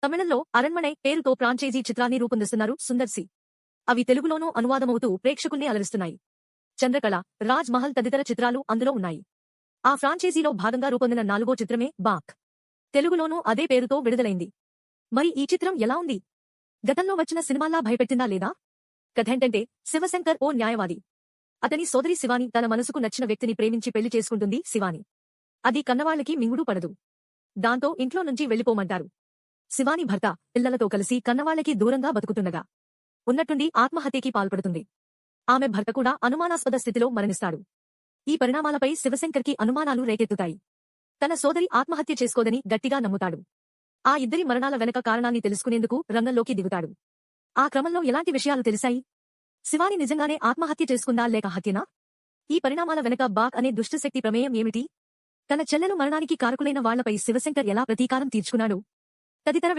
తమిళంలో అరణ్మనై పేరుతో ఫ్రాంచైజీ చిత్రాన్ని రూపొందిస్తున్నారు సుందర్ సి. అవి తెలుగులోనూ అనువాదమవుతూ ప్రేక్షకుల్ని అలరిస్తున్నాయి. చంద్రకళ, రాజ్ మహల్ తదితర చిత్రాలు అందులో ఉన్నాయి. ఆ ఫ్రాంచైజీలో భాగంగా రూపొందిన 4వ చిత్రమే బాక్. తెలుగులోనూ అదే పేరుతో విడుదలైంది. మరి ఈ చిత్రం ఎలా ఉంది? గతంలో వచ్చిన సినిమాల్లా భయపెట్టిందా లేదా? కథేంటంటే, శివశంకర్ ఓ న్యాయవాది. అతని సోదరి శివాని తన మనసుకు నచ్చిన వ్యక్తిని ప్రేమించి పెళ్లి చేసుకుంటుంది. శివాని అది కన్నవాళ్లకి మింగుడు పడదు. దాంతో ఇంట్లో నుంచి వెళ్లిపోమంటారు. శివాని భర్త పిల్లలతో కలిసి కన్నవాళ్లకి దూరంగా బతుకుతుండగా ఉన్నట్టుండి ఆత్మహత్యకి పాల్పడుతుంది. ఆమె భర్త కూడా అనుమానాస్పద స్థితిలో మరణిస్తాడు. ఈ పరిణామాలపై శివశంకర్కి అనుమానాలు రేకెత్తుతాయి. తన సోదరి ఆత్మహత్య చేసుకోదని గట్టిగా నమ్ముతాడు. ఆ ఇద్దరి మరణాల వెనక కారణాన్ని తెలుసుకునేందుకు రంగంలోకి దిగుతాడు. ఆ క్రమంలో ఎలాంటి విషయాలు తెలిసాయి? శివాని నిజంగానే ఆత్మహత్య చేసుకుందా లేక హత్యనా? ఈ పరిణామాల వెనక బాక్ అనే దుష్టశక్తి ప్రమేయం ఏమిటి? తన చెల్లెలు మరణానికి కారకులైన వాళ్లపై శివశంకర్ ఎలా ప్రతీకారం తీర్చుకున్నాడు? తదితర